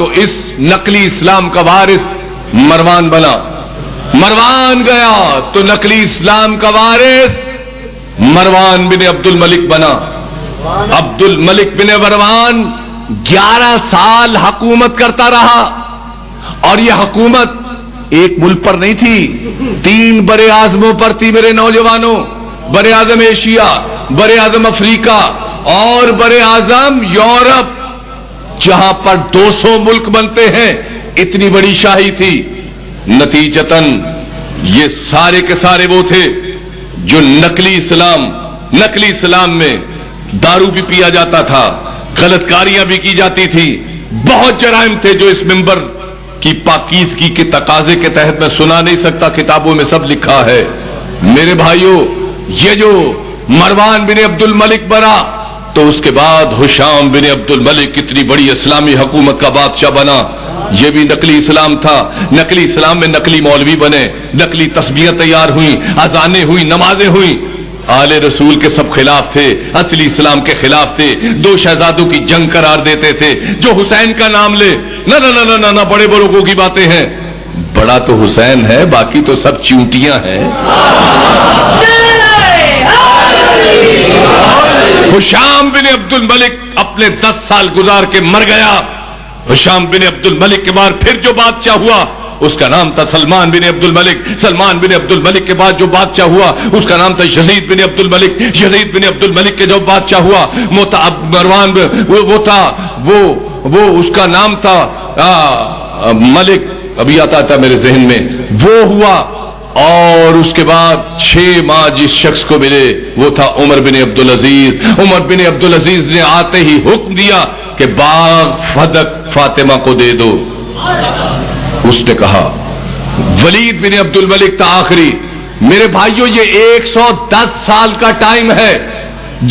تو اس نقلی اسلام کا وارث مروان بنا. مروان گیا تو نقلی اسلام کا وارث مروان بن عبد الملک بنا. عبد الملک بن مروان 11 سال حکومت کرتا رہا، اور یہ حکومت ایک ملک پر نہیں تھی، 3 بڑے اعظموں پر تھی میرے نوجوانوں. بر اعظم ایشیا، بر اعظم افریقہ اور بر اعظم یورپ، جہاں پر 200 ملک بنتے ہیں. اتنی بڑی شاہی تھی. نتیجتاً یہ سارے کے سارے وہ تھے جو نقلی اسلام میں دارو بھی پیا جاتا تھا، غلط کاریاں بھی کی جاتی تھی، بہت جرائم تھے جو اس منبر کی پاکیزگی کے تقاضے کے تحت میں سنا نہیں سکتا، کتابوں میں سب لکھا ہے. میرے بھائیوں، یہ جو مروان بن عبد الملک بنا تو اس کے بعد ہشام بن عبد الملک اتنی بڑی اسلامی حکومت کا بادشاہ بنا. یہ بھی نقلی اسلام تھا. نقلی اسلام میں نقلی مولوی بنے، نقلی تسبیحیں تیار ہوئیں، اذانیں ہوئیں، نمازیں ہوئیں. آل رسول کے سب خلاف تھے، اصلی اسلام کے خلاف تھے. 2 شہزادوں کی جنگ قرار دیتے تھے. جو حسین کا نام لے، نہ نہ نہ نہ نہ، بڑے بڑوں کی باتیں ہیں. بڑا تو حسین ہے، باقی تو سب چونٹیاں ہیں. ہشام بن عبد الملک اپنے 10 سال گزار کے مر گیا. ہشام بن عبد الملک کے بعد پھر جو بادشاہ ہوا اس کا نام تھا سلمان بن عبد الملک. سلمان بن عبد الملک کے بعد جو بادشاہ ہوا اس کا نام تھا یزید بن عبد الملک. یزید بن عبد الملک کے جو بادشاہ ہوا مروان وہ تھا وہ اس کا نام تھا ملک، ابھی آتا تھا میرے ذہن میں، وہ ہوا. اور اس کے بعد 6 ماہ جس شخص کو ملے وہ تھا عمر بن عبد العزیز. عمر بن عبد العزیز نے آتے ہی حکم دیا کہ باغ فدق فاطمہ کو دے دو. اس نے کہا. ولید بن عبد الملک تھا آخری. میرے بھائیوں، یہ 110 سال کا ٹائم ہے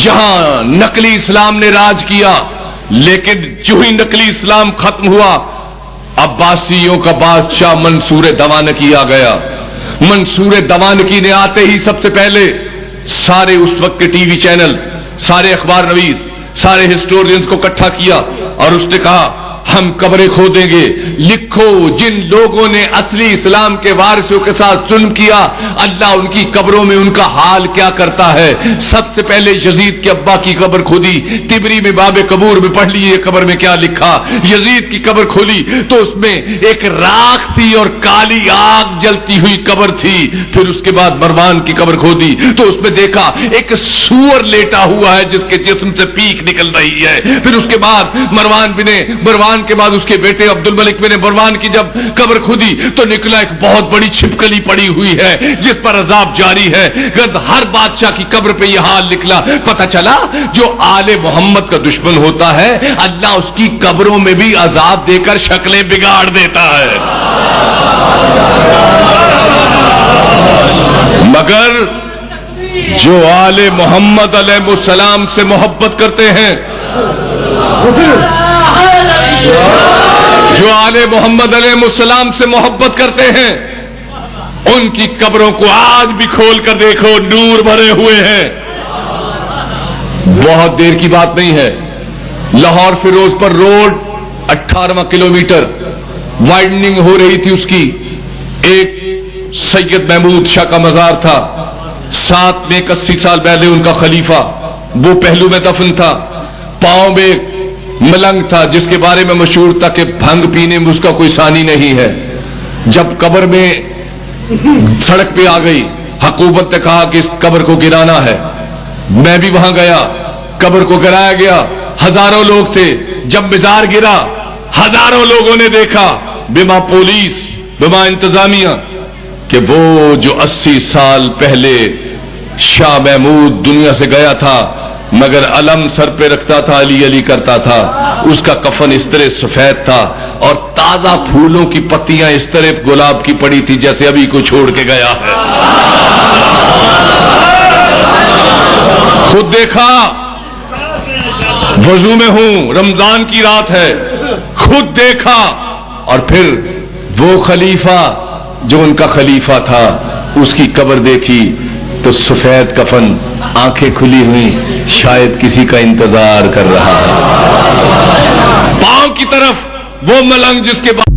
جہاں نقلی اسلام نے راج کیا. لیکن جو ہی نقلی اسلام ختم ہوا، عباسیوں کا بادشاہ منصور دوانکی آ گیا. منصور دوانکی نے آتے ہی سب سے پہلے سارے اس وقت کے ٹی وی چینل، سارے اخبار نویس، سارے ہسٹورینز کو اکٹھا کیا اور اس نے کہا ہم قبریں کھودیں گے. لکھو جن لوگوں نے اصلی اسلام کے وارثوں کے ساتھ ظلم کیا، اللہ ان کی قبروں میں ان کا حال کیا کرتا ہے. سب سے پہلے یزید کے ابا کی قبر کھودی. طبری میں باب قبور میں پڑھ لیے قبر میں کیا لکھا. یزید کی قبر کھولی تو اس میں ایک راکھ تھی اور کالی آگ جلتی ہوئی قبر تھی. پھر اس کے بعد مروان کی قبر کھودی تو اس میں دیکھا ایک سور لیٹا ہوا ہے جس کے جسم سے پیک نکل رہی ہے. پھر اس کے بعد مروان کے بعد اس کے بیٹے عبد الملک بن مروان کی جب قبر کھودی تو نکلا ایک بہت بڑی چھپکلی پڑی ہوئی ہے جس پر عذاب جاری ہے. ہر بادشاہ کی قبر پہ یہ حال نکلا. پتہ چلا جو آل محمد کا دشمن ہوتا ہے اللہ اس کی قبروں میں بھی عذاب دے کر شکلیں بگاڑ دیتا ہے. مگر جو آل محمد علیہ السلام سے محبت کرتے ہیں، جو آل محمد علیہ السلام سے محبت کرتے ہیں، ان کی قبروں کو آج بھی کھول کر دیکھو، نور بھرے ہوئے ہیں. بہت دیر کی بات نہیں ہے، لاہور فیروز پر روڈ 18واں کلومیٹر وائڈننگ ہو رہی تھی. اس کی ایک سید محمود شاہ کا مزار تھا. 7 میں 80 سال پہلے ان کا خلیفہ وہ پہلو میں دفن تھا. پاؤں میں ملنگ تھا جس کے بارے میں مشہور تھا کہ بھنگ پینے میں اس کا کوئی ثانی نہیں ہے. جب قبر میں سڑک پہ آ گئی، حکومت نے کہا کہ اس قبر کو گرانا ہے. میں بھی وہاں گیا، قبر کو گرایا گیا. ہزاروں لوگ تھے. جب مزار گرا ہزاروں لوگوں نے دیکھا، بما پولیس بما انتظامیہ، کہ وہ جو 80 سال پہلے شاہ محمود دنیا سے گیا تھا مگر علم سر پہ رکھتا تھا، علی علی کرتا تھا، اس کا کفن اس طرح سفید تھا اور تازہ پھولوں کی پتیاں اس طرح گلاب کی پڑی تھی جیسے ابھی کو چھوڑ کے گیا ہے. خود دیکھا، وضو میں ہوں، رمضان کی رات ہے، خود دیکھا. اور پھر وہ خلیفہ جو ان کا خلیفہ تھا اس کی قبر دیکھی تو سفید کفن، آنکھیں کھلی ہوئی، شاید کسی کا انتظار کر رہا ہے. پاؤں کی طرف وہ ملنگ جس کے بعد